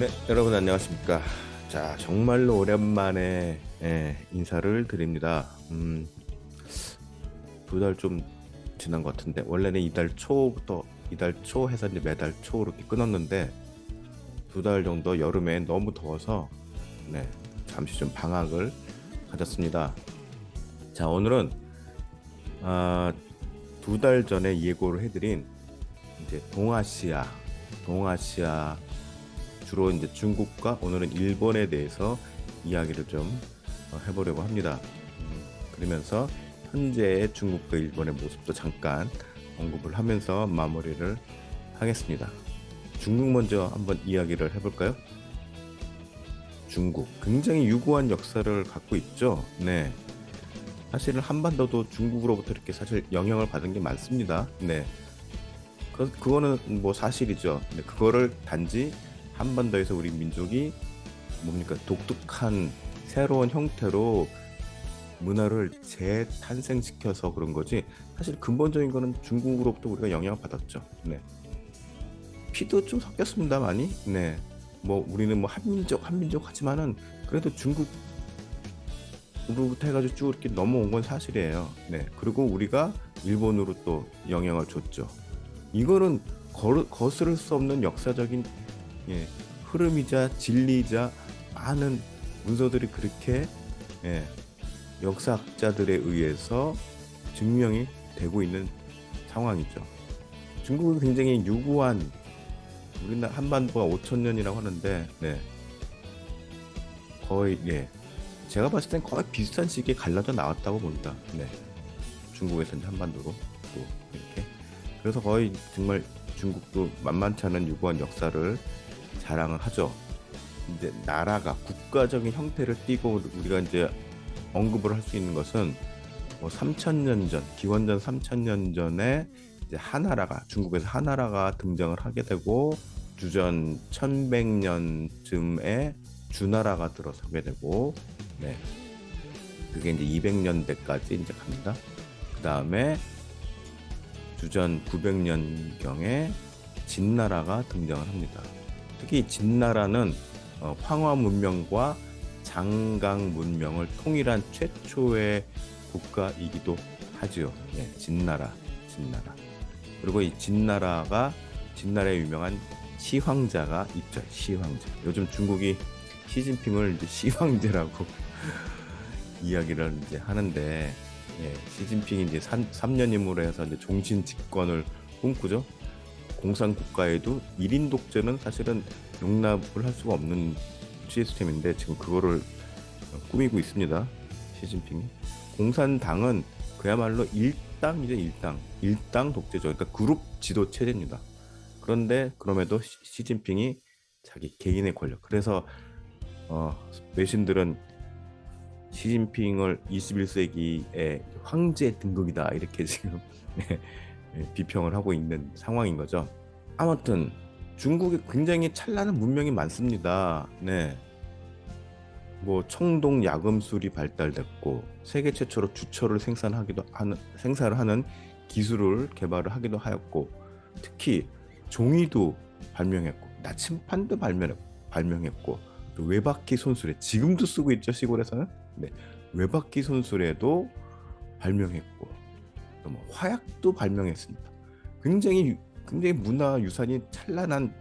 네, 여러분 안녕하십니까? 자, 정말로 오랜만에 인사를 드립니다. 2달 좀 지난 것 같은데 원래는 이달 초 해서 이제 매달 초 이렇게 끊었는데 2달 정도 여름에 너무 더워서 네, 잠시 좀 방학을 가졌습니다. 자, 오늘은 아, 2달 전에 예고를 해드린 이제 동아시아 주로 이제 중국과 오늘은 일본에 대해서 이야기를 좀 해보려고 합니다. 그러면서 현재의 중국과 일본의 모습도 잠깐 언급을 하면서 마무리를 하겠습니다. 중국 먼저 한번 이야기를 해볼까요? 중국 굉장히 유구한 역사를 갖고 있죠. 네, 사실은 한반도도 중국으로부터 이렇게 사실 영향을 받은 게 많습니다. 네, 그거는 뭐 사실이죠. 네, 그거를 단지 한반도에서 우리 민족이 뭡니까 독특한 새로운 형태로 문화를 재탄생시켜서 그런 거지. 사실 근본적인 거는 중국으로부터 우리가 영향을 받았죠. 네. 피도 좀 섞였습니다, 많이. 네. 뭐 우리는 뭐 한민족 하지만은 그래도 중국으로부터 해가지고 쭉 이렇게 넘어온 건 사실이에요. 네. 그리고 우리가 일본으로 또 영향을 줬죠. 이거는 거스를 수 없는 역사적인 예, 흐름이자 진리이자 많은 문서들이 그렇게 예, 역사학자들에 의해서 증명이 되고 있는 상황이죠. 중국은 굉장히 유구한 우리나라 한반도가 5천 년이라고 하는데 네, 거의 제가 봤을 땐 거의 비슷한 시기에 갈라져 나왔다고 봅니다. 네, 중국에서 이제 한반도로 또 이렇게 그래서 거의 정말 중국도 만만치 않은 유구한 역사를 자랑을 하죠. 이제 나라가 국가적인 형태를 띠고 우리가 이제 언급을 할 수 있는 것은 뭐 3천년 전, 기원전 3천년 전에 이제 하나라가 중국에서 하나라가 등장을 하게 되고 주전 1100년쯤에 주나라가 들어서게 되고 네. 그게 이제 200년대까지 이제 갑니다. 그 다음에 주전 900년경에 진나라가 등장을 합니다. 특히 진나라는 황화 문명과 장강 문명을 통일한 최초의 국가이기도 하지요. 네, 진나라. 그리고 이 진나라의 유명한 시황자가 있죠. 시황자. 요즘 중국이 시진핑을 이제 시황제라고 이야기를 이제 하는데, 시진핑이 이제 3년임으로 해서 이제 종신 집권을 꿈꾸죠. 공산 국가에도 1인 독재는 사실은 용납을 할 수가 없는 시스템인데 지금 그거를 꾸미고 있습니다. 시진핑이. 공산당은 그야말로 일당이죠, 일당 독재죠. 그러니까 그룹 지도 체제입니다. 그런데 그럼에도 시진핑이 자기 개인의 권력. 그래서 외신들은 시진핑을 21세기의 황제 등극이다 이렇게 지금 비평을 하고 있는 상황인 거죠. 아무튼 중국에 굉장히 찬란한 문명이 많습니다. 네. 뭐 청동 야금술이 발달됐고 세계 최초로 주철을 생산을 하는 기술을 개발을 하기도 하였고 특히 종이도 발명했고 나침판도 발명했고 또 외바퀴 손수레 지금도 쓰고 있죠 시골에서는 네. 외바퀴 손수레도 발명했고 또 뭐 화약도 발명했습니다. 굉장히 문화 유산이 찬란한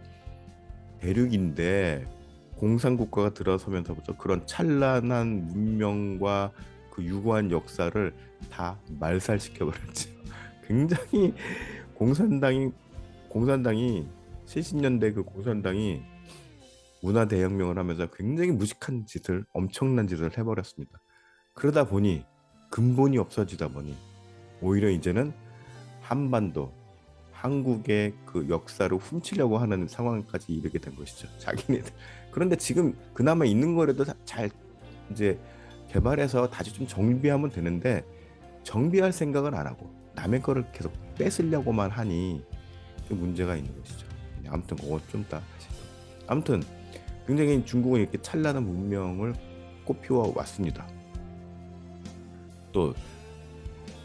대륙인데 공산국가가 들어서면서부터 그런 찬란한 문명과 그 유구한 역사를 다 말살시켜 버렸죠. 굉장히 공산당이 공산당이 70년대 그 공산당이 문화 대혁명을 하면서 굉장히 엄청난 짓을 해버렸습니다. 그러다 보니 근본이 없어지다 보니 오히려 이제는 한반도 한국의 그 역사를 훔치려고 하는 상황까지 이르게 된 것이죠. 자기네들. 그런데 지금 그나마 있는 거라도 잘 이제 개발해서 다시 좀 정비하면 되는데 정비할 생각을 안 하고 남의 거를 계속 뺏으려고만 하니 그 문제가 있는 것이죠. 아무튼 그거 좀 이따 아무튼 굉장히 중국은 이렇게 찬란한 문명을 꽃피워 왔습니다. 또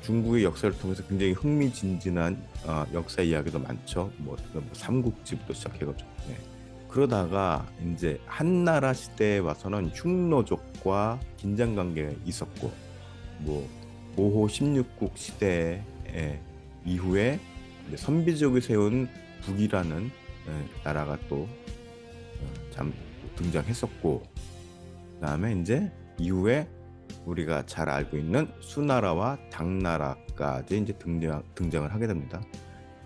중국의 역사를 통해서 굉장히 흥미진진한 역사 이야기도 많죠. 뭐 삼국지부터 시작해가지고 그러다가 이제 한나라 시대에 와서는 흉노족과 긴장 관계가 있었고, 뭐 모호 16국 시대 이후에 이제 선비족이 세운 북이라는 나라가 또 참 등장했었고, 그다음에 이제 이후에 우리가 잘 알고 있는 수나라와 당나라까지 이제 등장을 하게 됩니다.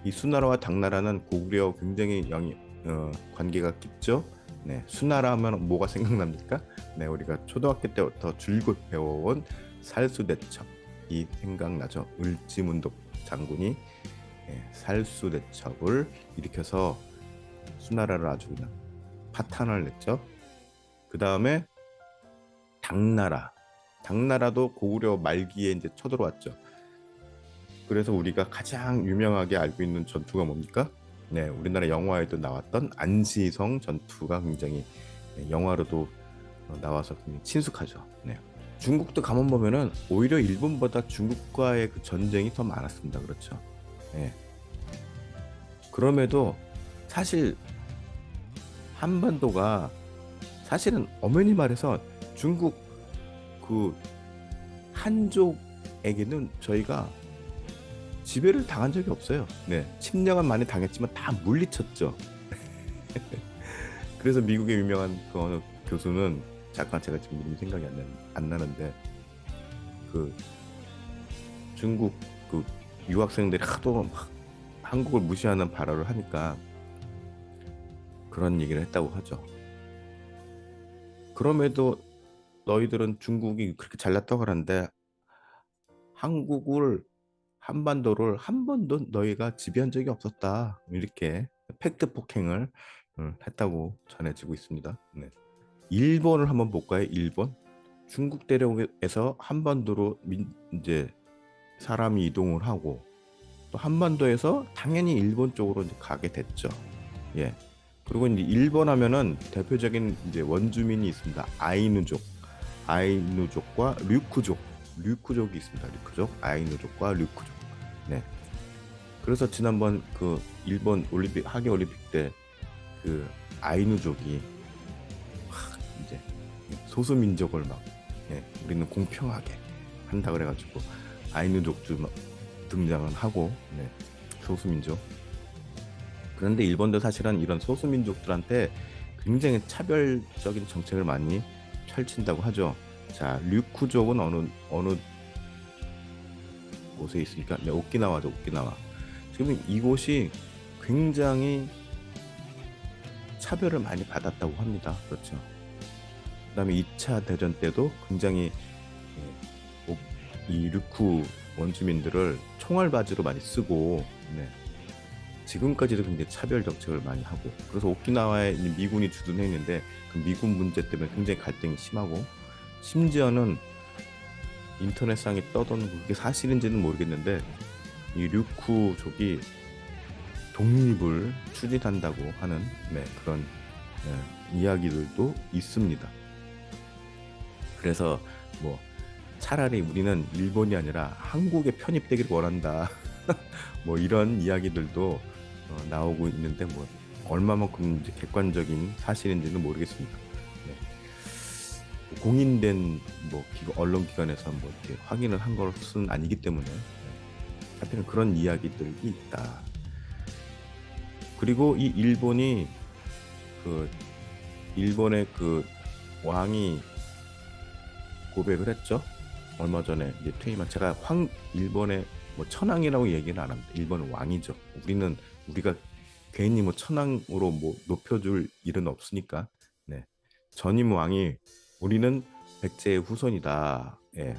이 수나라와 당나라는 고구려와 굉장히 관계가 깊죠. 네, 수나라 하면 뭐가 생각납니까? 네, 우리가 초등학교 때부터 줄곧 배워온 살수대첩이 생각나죠. 을지문덕 장군이 살수대첩을 일으켜서 수나라를 아주 그냥 파탄을 냈죠. 그 다음에 당나라도 고구려 말기에 이제 쳐들어왔죠. 그래서 우리가 가장 유명하게 알고 있는 전투가 뭡니까? 네, 우리나라 영화에도 나왔던 안시성 전투가 굉장히 영화로도 나와서 굉장히 친숙하죠. 네. 중국도 가만 보면은 오히려 일본보다 중국과의 그 전쟁이 더 많았습니다. 그렇죠. 네. 그럼에도 사실 한반도가 사실은 엄연히 말해서 중국 그 한족에게는 저희가 지배를 당한 적이 없어요. 네, 침략은 많이 당했지만 다 물리쳤죠. 그래서 미국의 유명한 그 어느 교수는, 잠깐 제가 지금 이름이 생각이 안 나는데, 그 중국 그 유학생들이 하도 막 한국을 무시하는 발언을 하니까 그런 얘기를 했다고 하죠. 그럼에도 너희들은 중국이 그렇게 잘났다고 하는데 한반도를 한 번도 너희가 지배한 적이 없었다, 이렇게 팩트 폭행을 했다고 전해지고 있습니다. 네. 일본을 한번 볼까요? 일본. 중국 대륙에서 한반도로 이제 사람이 이동을 하고, 또 한반도에서 당연히 일본 쪽으로 이제 가게 됐죠. 예. 그리고 이제 일본 하면은 대표적인 이제 원주민이 있습니다. 아이누족과 류쿠족이 있습니다. 아이누족과 류쿠족. 네. 그래서 지난번 그 일본 하계 올림픽 때 그 아이누족이 이제 소수 민족을 막 우리는 공평하게 한다 그래가지고 아이누족도 막 등장을 하고, 소수 민족. 그런데 일본도 사실은 이런 소수 민족들한테 굉장히 차별적인 정책을 많이 펼친다고 하죠. 자, 류쿠족은 어느 곳에 있습니까? 네, 오키나와죠. 오키나와. 지금 이곳이 굉장히 차별을 많이 받았다고 합니다. 그렇죠. 그다음에 2차 대전 때도 굉장히 이 류쿠 원주민들을 총알바지로 많이 쓰고, 지금까지도 굉장히 차별 정책을 많이 하고, 그래서 오키나와에 미군이 주둔해 있는데 그 미군 문제 때문에 굉장히 갈등이 심하고, 심지어는 인터넷상에 떠도는, 그게 사실인지는 모르겠는데, 이 류쿠족이 독립을 추진한다고 하는 그런 이야기들도 있습니다. 그래서 뭐 차라리 우리는 일본이 아니라 한국에 편입되기를 원한다 뭐 이런 이야기들도 나오고 있는데, 뭐 얼마만큼 이제 객관적인 사실인지는 모르겠습니다. 공인된 뭐 언론기관에서 뭐 이렇게 확인을 한 것은 아니기 때문에 하여튼 그런 이야기들이 있다. 그리고 이 일본의 그 왕이 고백을 했죠. 얼마 전에 이제 퇴임한, 제가 일본의 뭐 천황이라고 얘기는 안 합니다. 일본은 왕이죠. 우리가 괜히 뭐 천황으로 뭐 높여줄 일은 없으니까. 네. 전임 왕이 우리는 백제의 후손이다. 예.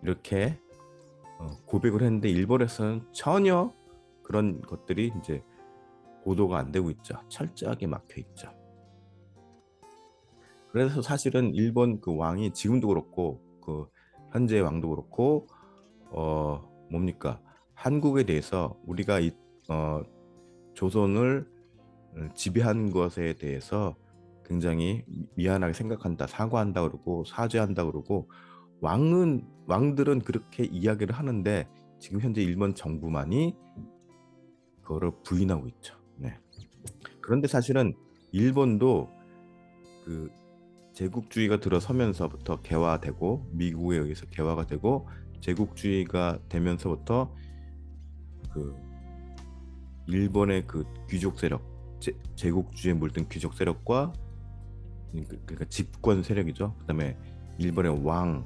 이렇게 고백을 했는데, 일본에서는 전혀 그런 것들이 이제 보도가 안 되고 있죠. 철저하게 막혀 있죠. 그래서 사실은 일본 그 왕이 지금도 그렇고, 그 현재 왕도 그렇고, 뭡니까? 한국에 대해서 우리가 조선을 지배한 것에 대해서 굉장히 미안하게 생각한다, 사과한다 그러고 사죄한다 그러고, 왕들은 그렇게 이야기를 하는데 지금 현재 일본 정부만이 그거를 부인하고 있죠. 네. 그런데 사실은 일본도 그 제국주의가 들어서면서부터 개화되고 미국에 의해서 개화가 되고 제국주의가 되면서부터 그 일본의 그 귀족 세력, 제국주의에 물든 귀족 세력과 그러니까 집권 세력이죠. 그다음에 일본의 왕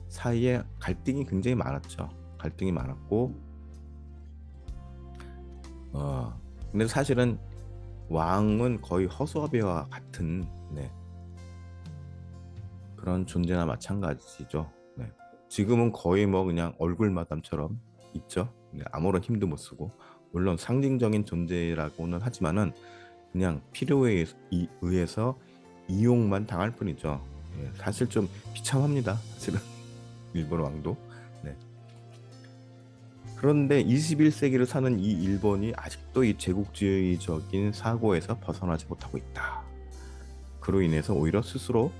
사이에 갈등이 굉장히 많았죠. 갈등이 많았고, 근데 사실은 왕은 거의 허수아비와 같은 그런 존재나 마찬가지죠. 지금은 거의 뭐 그냥 얼굴 마담처럼 있죠. 아무런 힘도 못 쓰고, 물론 상징적인 존재라고는 하지만은 그냥 필요에 의해서 이용만 당할 뿐이죠. 사실 좀 비참합니다. 사실은 일본 왕도. 그런데 21세기를 사는 이 일본이 아직도 이 제국주의적인 사고에서 벗어나지 못하고 있다. 그로 인해서 오히려 스스로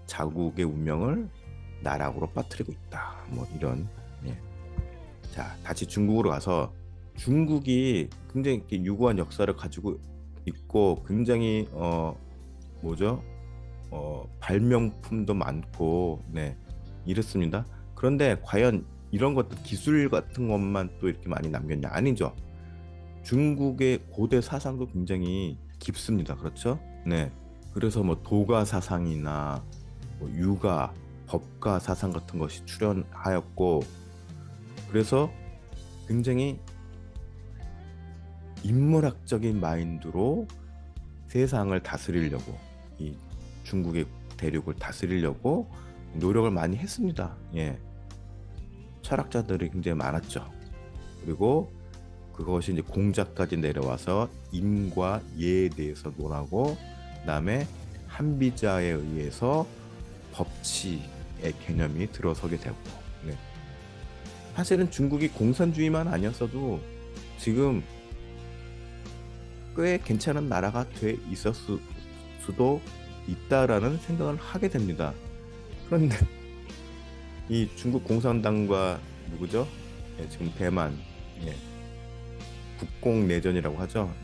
자국의 운명을 나락으로 빠뜨리고 있다. 뭐 이런. 자, 다시 중국으로 가서, 중국이 굉장히 유구한 역사를 가지고 있고 굉장히 발명품도 많고 이렇습니다. 그런데 과연 이런 것들, 기술 같은 것만 또 이렇게 많이 남겼냐? 아니죠. 중국의 고대 사상도 굉장히 깊습니다. 그렇죠? 그래서 뭐 도가 사상이나 뭐 유가, 법가 사상 같은 것이 출현하였고, 그래서 굉장히 인문학적인 마인드로 세상을 다스리려고, 이 중국의 대륙을 다스리려고 노력을 많이 했습니다. 철학자들이 굉장히 많았죠. 그리고 그것이 이제 공자까지 내려와서 인과 예에 대해서 논하고, 그다음에 한비자에 의해서 법치의 개념이 들어서게 되고, 사실은 중국이 공산주의만 아니었어도 지금 꽤 괜찮은 나라가 돼 있었을 수도 있다라는 생각을 하게 됩니다. 그런데 이 중국 공산당과 누구죠? 지금 대만 국공내전이라고 하죠.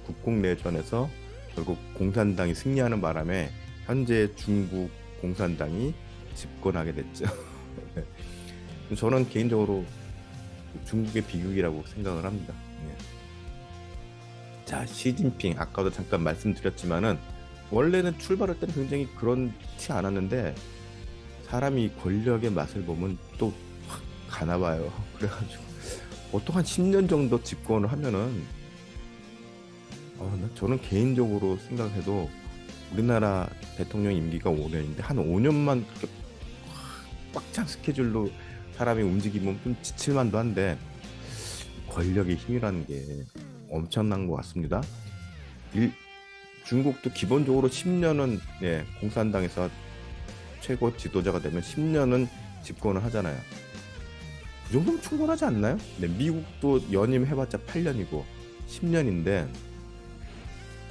국공내전에서 결국 공산당이 승리하는 바람에 현재 중국 공산당이 집권하게 됐죠. 저는 개인적으로 중국의 비극이라고 생각을 합니다. 자, 시진핑, 아까도 잠깐 말씀드렸지만은 원래는 출발할 때는 굉장히 그렇지 않았는데 사람이 권력의 맛을 보면 또 확 가나 봐요. 그래가지고 보통 한 10년 정도 집권을 하면은 저는 개인적으로 생각해도 우리나라 대통령 임기가 5년인데 한 5년만 그렇게 꽉 찬 스케줄로 사람이 움직이면 좀 지칠만도 한데, 권력의 힘이라는 게 엄청난 것 같습니다. 중국도 기본적으로 10년은 공산당에서 최고 지도자가 되면 10년은 집권을 하잖아요. 그 정도면 충분하지 않나요? 미국도 연임 해봤자 8년이고 10년인데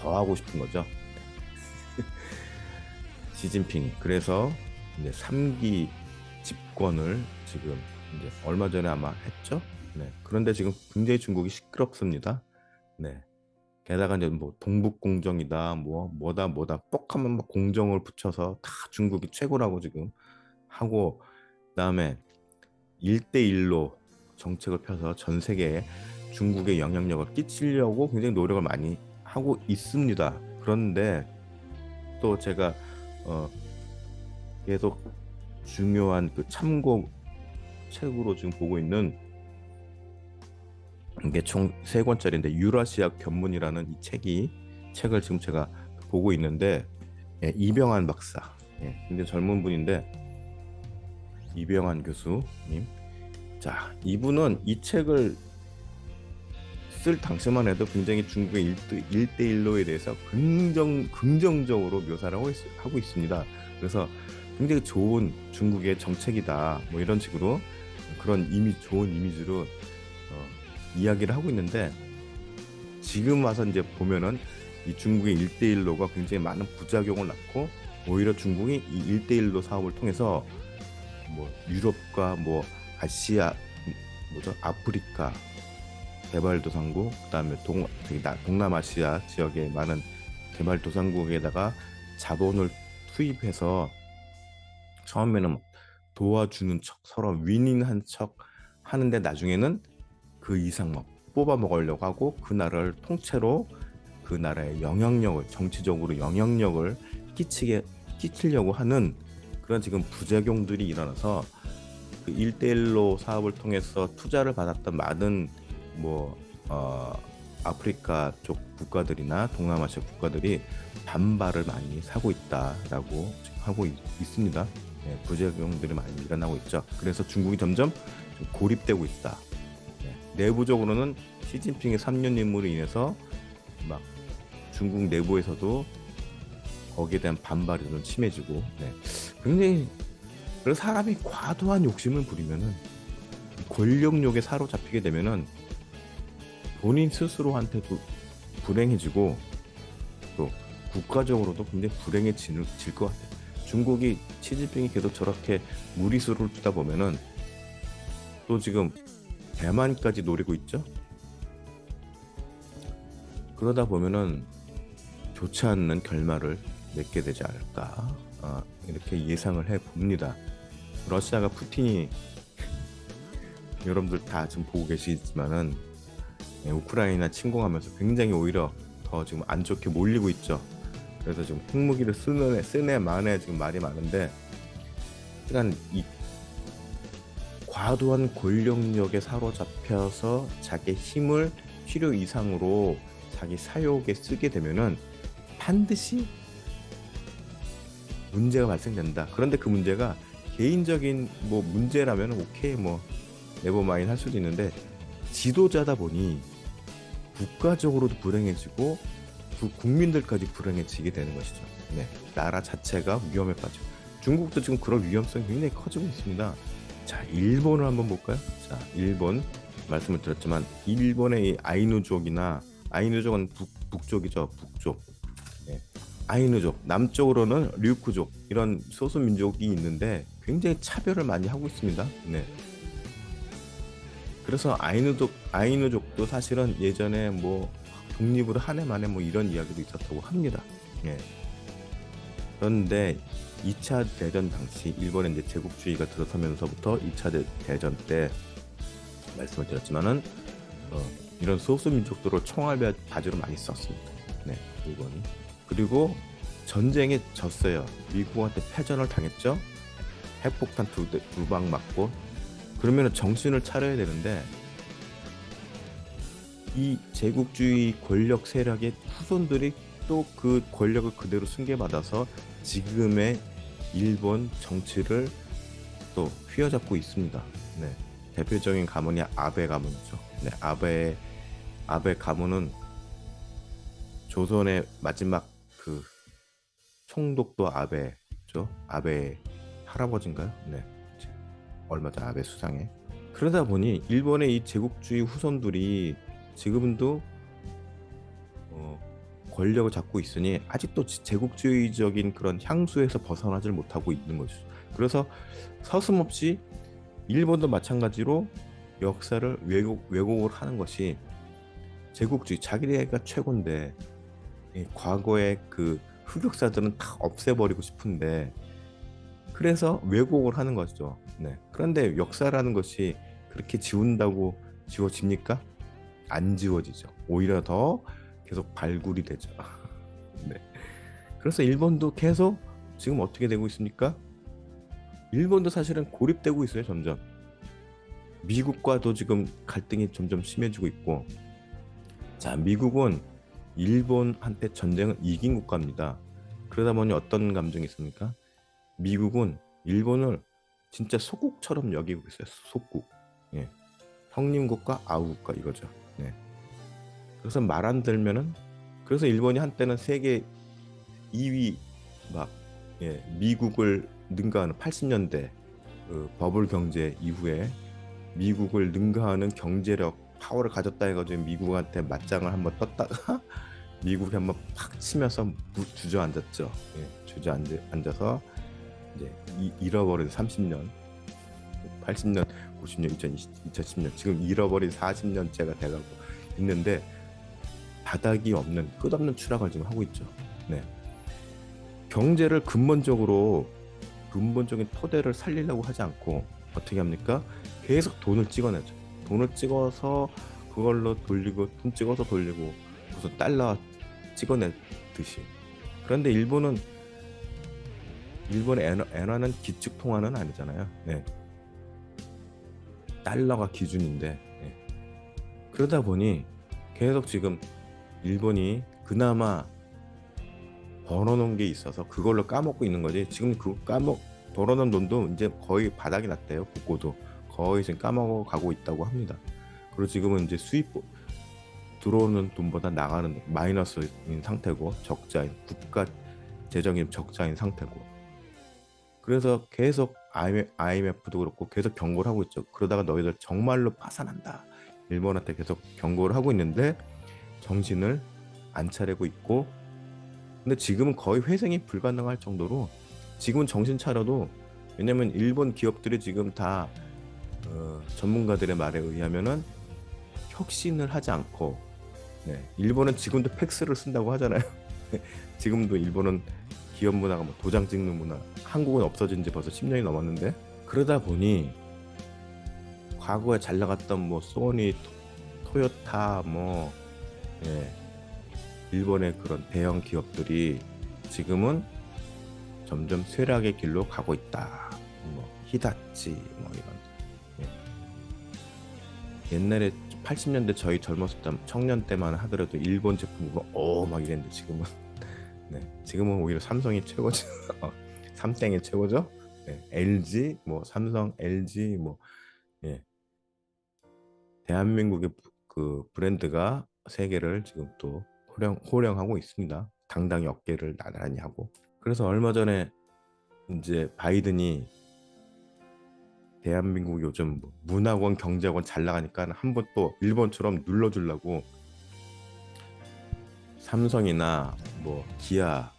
더 하고 싶은 거죠. 시진핑이. 그래서 이제 3기 집권을 지금 이제 얼마 전에 아마 했죠. 그런데 지금 굉장히 중국이 시끄럽습니다. 게다가 이제 뭐 동북공정이다, 뭐다 뻑하면 막 공정을 붙여서 다 중국이 최고라고 지금 하고, 그다음에 1대1로 정책을 펴서 전 세계에 중국의 영향력을 끼치려고 굉장히 노력을 많이 하고 있습니다. 그런데 또 제가 계속 중요한 그 참고 책으로 지금 보고 있는 이게 총 3권짜리인데 유라시아 견문이라는 이 책을 지금 제가 보고 있는데, 이병환 박사, 굉장히 젊은 분인데 이병환 교수님. 자, 이분은 이 책을 쓸 당시만 해도 굉장히 중국의 1대1로에 대해서 긍정적으로 묘사를 하고 있습니다. 그래서 굉장히 좋은 중국의 정책이다, 뭐 이런 식으로 그런 좋은 이미지로 이야기를 하고 있는데, 지금 와서 이제 보면은 이 중국의 1대1로가 굉장히 많은 부작용을 낳고, 오히려 중국이 이 1대1로 사업을 통해서 뭐 유럽과 뭐 아시아, 아프리카 개발도상국, 그다음에 동남아시아 지역의 많은 개발도상국에다가 자본을 투입해서 처음에는 막 도와주는 척, 서로 윈윈한 척 하는데 나중에는 그 이상 막 뽑아 먹으려고 하고 그 나라를 통째로 그 나라의 영향력을, 정치적으로 영향력을 끼치려고 하는 그런 지금 부작용들이 일어나서 그 1대1로 사업을 통해서 투자를 받았던 많은 뭐 아프리카 쪽 국가들이나 동남아시아 국가들이 반발을 많이 사고 있다라고 지금 하고 있습니다. 네, 부작용들이 많이 일어나고 있죠. 그래서 중국이 점점 좀 고립되고 있다. 네, 내부적으로는 시진핑의 3년 임무로 인해서 막 중국 내부에서도 거기에 대한 반발이 좀 심해지고, 네, 굉장히 그래서 사람이 과도한 욕심을 부리면은 권력욕에 사로잡히게 되면은 본인 스스로한테도 불행해지고 또 국가적으로도 굉장히 불행해질 것 같아요. 중국이 시진핑이 계속 저렇게 무리수를 두다 보면은 또 지금 대만까지 노리고 있죠. 그러다 보면은 좋지 않는 결말을 맺게 되지 않을까, 이렇게 예상을 해 봅니다. 러시아가 푸틴이 여러분들 다 지금 보고 계시지만은 우크라이나 침공하면서 굉장히 오히려 더 지금 안 좋게 몰리고 있죠. 그래서 지금 핵무기를 쓰네 마네 지금 말이 많은데, 그러니까 이 과도한 권력력에 사로잡혀서 자기 힘을 필요 이상으로 자기 사욕에 쓰게 되면은 반드시 문제가 발생된다. 그런데 그 문제가 개인적인 뭐 문제라면 오케이, 뭐 네버마인 할 수도 있는데, 지도자다 보니 국가적으로도 불행해지고 국민들까지 불행해지게 되는 것이죠. 네, 나라 자체가 위험에 빠지고, 중국도 지금 그런 위험성이 굉장히 커지고 있습니다. 자, 일본을 한번 볼까요? 자, 일본 말씀을 드렸지만 일본의 이 아이누족이나, 아이누족은 북쪽이죠. 북쪽. 네. 아이누족, 남쪽으로는 류쿠족, 이런 소수 민족이 있는데 굉장히 차별을 많이 하고 있습니다. 네. 그래서 아이누족도 사실은 예전에 뭐 독립을 한 해 만에 뭐 이런 이야기도 있었다고 합니다. 예. 그런데 2차 대전 당시 일본의 이제 제국주의가 들어서면서부터 2차 대전 때 말씀을 드렸지만은 이런 소수 민족들을 총알 바지로 많이 썼습니다. 네, 일본이. 그리고 전쟁에 졌어요. 미국한테 패전을 당했죠. 핵폭탄 두 방 맞고. 그러면 정신을 차려야 되는데, 이 제국주의 권력 세력의 후손들이 또 그 권력을 그대로 승계받아서 지금의 일본 정치를 또 휘어잡고 있습니다. 네, 대표적인 가문이 아베 가문이죠. 네, 아베 가문은 조선의 마지막 그 총독도 아베죠. 아베 할아버지인가요? 네, 얼마 전 아베 수상에. 그러다 보니 일본의 이 제국주의 후손들이 지금도 권력을 잡고 있으니 아직도 제국주의적인 그런 향수에서 벗어나질 못하고 있는 것이죠. 그래서 서슴없이 일본도 마찬가지로 역사를 왜곡을 하는 것이, 제국주의, 자기네가 최고인데 과거의 그 흑역사들은 다 없애버리고 싶은데, 그래서 왜곡을 하는 것이죠. 네. 그런데 역사라는 것이 그렇게 지운다고 지워집니까? 안 지워지죠. 오히려 더 계속 발굴이 되죠. 네. 그래서 일본도 계속 지금 어떻게 되고 있습니까? 일본도 사실은 고립되고 있어요. 점점 미국과도 지금 갈등이 점점 심해지고 있고. 자, 미국은 일본한테 전쟁을 이긴 국가입니다. 그러다 보니 어떤 감정이 있습니까? 미국은 일본을 진짜 소국처럼 여기고 있어요. 소국. 예. 형님국가, 아우국가 이거죠. 네. 그래서 말 안 들면은, 그래서 일본이 한때는 세계 2위 막, 예, 미국을 능가하는 80년대 그 버블 경제 이후에 미국을 능가하는 경제력, 파워를 가졌다 해가지고 미국한테 맞짱을 한번 떴다가 미국이 한번 팍 치면서 주저앉았죠. 예, 주저앉아서 이제 잃어버린 30년, 80년, 90년, 2010년, 지금 잃어버린 40년째가 돼가고 있는데, 바닥이 없는, 끝없는 추락을 지금 하고 있죠. 네. 경제를 근본적인 토대를 살리려고 하지 않고 어떻게 합니까? 계속 돈을 찍어내죠. 돈을 찍어서 그걸로 돌리고, 돈 찍어서 돌리고, 무슨 달러 찍어내듯이. 그런데 일본의 엔화는 기축 통화는 아니잖아요. 네. 달러가 기준인데, 네. 그러다 보니 계속 지금 일본이 그나마 벌어놓은 게 있어서 그걸로 까먹고 있는 거지. 지금 그 벌어놓은 돈도 이제 거의 바닥이 났대요. 국고도 거의 지금 까먹어 가고 있다고 합니다. 그리고 지금은 이제 수입 들어오는 돈보다 나가는 돈, 마이너스인 상태고, 적자인, 국가 재정이 적자인 상태고. 그래서 계속 IMF도 그렇고 계속 경고를 하고 있죠. 그러다가 너희들 정말로 파산한다, 일본한테 계속 경고를 하고 있는데 정신을 안 차리고 있고. 근데 지금은 거의 회생이 불가능할 정도로 지금은 정신 차려도, 왜냐면 일본 기업들이 지금 다 전문가들의 말에 의하면은 혁신을 하지 않고, 네, 일본은 지금도 팩스를 쓴다고 하잖아요. 지금도 일본은 기업 문화가 뭐 도장 찍는 문화, 한국은 없어진 지 벌써 10년이 넘었는데. 그러다 보니 과거에 잘 나갔던 뭐 소니, 토요타, 뭐, 예, 일본의 그런 대형 기업들이 지금은 점점 쇠락의 길로 가고 있다. 뭐 히다치 뭐 이런. 예. 옛날에 80년대 저희 젊었을 때, 청년 때만 하더라도 일본 제품으로 막 이랬는데 지금은 네, 지금은 오히려 삼성이 최고죠. 삼땡이 최고죠. 네, LG 뭐 삼성, LG 뭐, 예, 대한민국의 그 브랜드가 세계를 지금 또 호령하고 있습니다. 당당히 어깨를 나란히 하고. 그래서 얼마 전에 이제 바이든이 대한민국 요즘 뭐 문화권, 경제권 잘 나가니까 한번 또 일본처럼 눌러주려고 삼성이나 뭐 기아를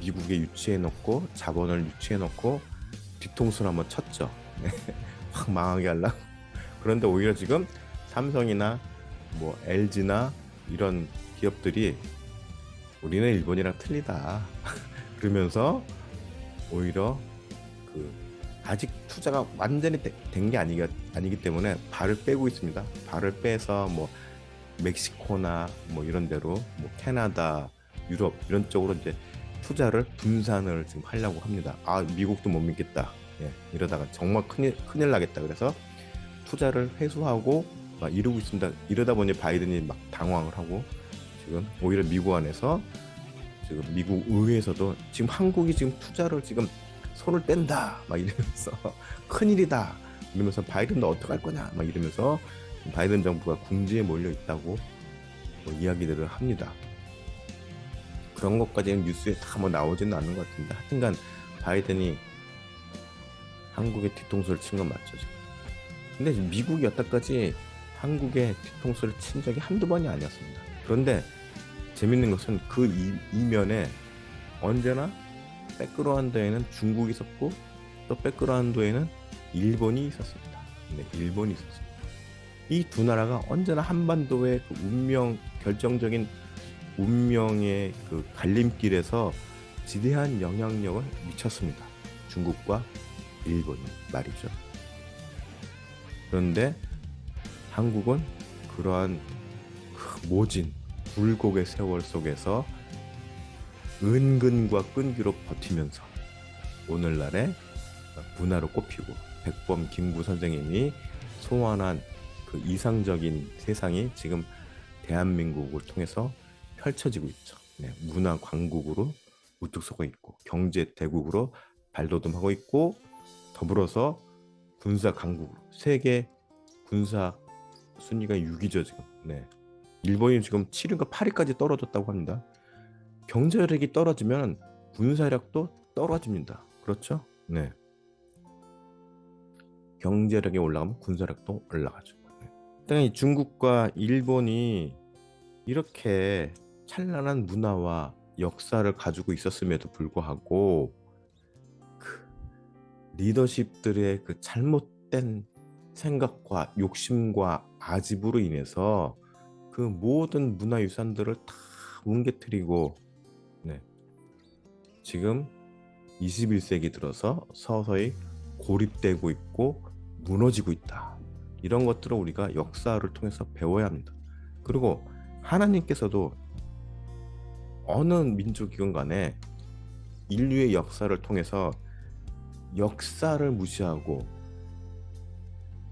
미국에 유치해 놓고, 자본을 유치해 놓고 뒤통수를 한번 쳤죠. 확 망하게 하려고. 그런데 오히려 지금 삼성이나 뭐 LG나 이런 기업들이 우리는 일본이랑 틀리다 그러면서 오히려 그 아직 투자가 완전히 된 게 아니기 때문에 발을 빼고 있습니다. 발을 빼서 뭐 멕시코나 뭐 이런 데로, 뭐 캐나다, 유럽 이런 쪽으로 이제 투자를 분산을 지금 하려고 합니다. 미국도 못 믿겠다. 예, 이러다가 정말 큰일 나겠다. 그래서 투자를 회수하고 막 이러고 있습니다. 이러다 보니 바이든이 막 당황을 하고, 지금 오히려 미국 안에서, 지금 미국 의회에서도 지금 한국이 지금 투자를 지금 손을 뗀다 막 이러면서 큰일이다 이러면서, 바이든도 어떡할 거냐 막 이러면서 바이든 정부가 궁지에 몰려 있다고 뭐 이야기들을 합니다. 그런 것까지는 뉴스에 다 뭐 나오지는 않는 것 같은데, 하여튼간 바이든이 한국의 뒤통수를 친 건 맞죠 지금. 근데 미국이 여태까지 한국의 뒤통수를 친 적이 한두 번이 아니었습니다. 그런데 재밌는 것은 그 이면에 언제나 백그라운드에는 중국이 있었고, 또 백그라운드에는 일본이 있었습니다. 네, 일본이 있었습니다. 이 두 나라가 언제나 한반도의 그 결정적인 운명의 그 갈림길에서 지대한 영향력을 미쳤습니다. 중국과 일본이 말이죠. 그런데 한국은 그러한 그 모진 굴곡의 세월 속에서 은근과 끈기로 버티면서 오늘날의 문화로 꼽히고, 백범 김구 선생님이 소환한 그 이상적인 세상이 지금 대한민국을 통해서 펼쳐지고 있죠. 네, 문화 강국으로 우뚝 서고 있고, 경제 대국으로 발돋움하고 있고, 더불어서 군사 강국으로, 세계 군사 순위가 6위죠 지금. 네, 일본이 지금 7위인가 8위까지 떨어졌다고 합니다. 경제력이 떨어지면 군사력도 떨어집니다. 그렇죠? 네. 경제력이 올라가면 군사력도 올라가죠. 일단 이 중국과 일본이 이렇게 찬란한 문화와 역사를 가지고 있었음에도 불구하고, 그 리더십들의 그 잘못된 생각과 욕심과 아집으로 인해서 그 모든 문화유산들을 다 뭉개뜨리고 네. 지금 21세기 들어서 서서히 고립되고 있고 무너지고 있다. 이런 것들을 우리가 역사를 통해서 배워야 합니다. 그리고 하나님께서도 어느 민족이건 간에 인류의 역사를 통해서 역사를 무시하고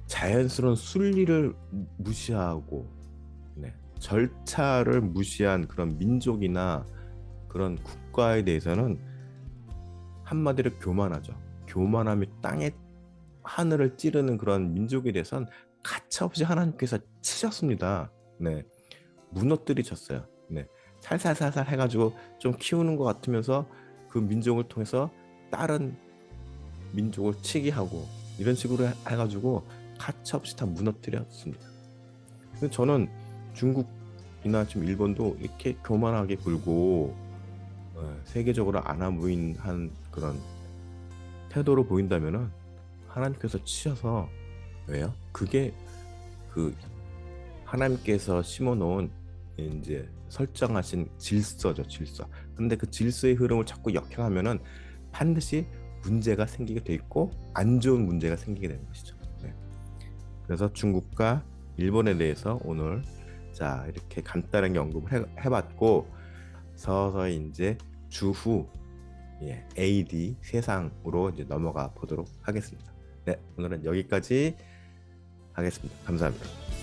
자연스러운 순리를 무시하고 절차를 무시한 그런 민족이나 그런 국가에 대해서는 한마디로 교만하죠. 교만함이 땅에 하늘을 찌르는 그런 민족에 대해서는 가차없이 하나님께서 치셨습니다. 네, 무너뜨리셨어요. 네, 살살살살 해가지고 좀 키우는 것 같으면서 그 민족을 통해서 다른 민족을 치게 하고 이런 식으로 해가지고 가차없이 다 무너뜨렸습니다. 근데 저는 중국이나 지금 일본도 이렇게 교만하게 굴고 세계적으로 안하무인한 그런 태도로 보인다면은 하나님께서 치셔서 왜요? 그게 그 하나님께서 심어놓은 이제 설정하신 질서죠, 질서. 근데 그 질서의 흐름을 자꾸 역행하면은 반드시 문제가 생기게 돼 있고 안 좋은 문제가 생기게 되는 것이죠. 네. 그래서 중국과 일본에 대해서 오늘 자 이렇게 간단하게 언급을 해봤고 서서히 이제 주후 AD 세상으로 이제 넘어가 보도록 하겠습니다. 네, 오늘은 여기까지 하겠습니다. 감사합니다.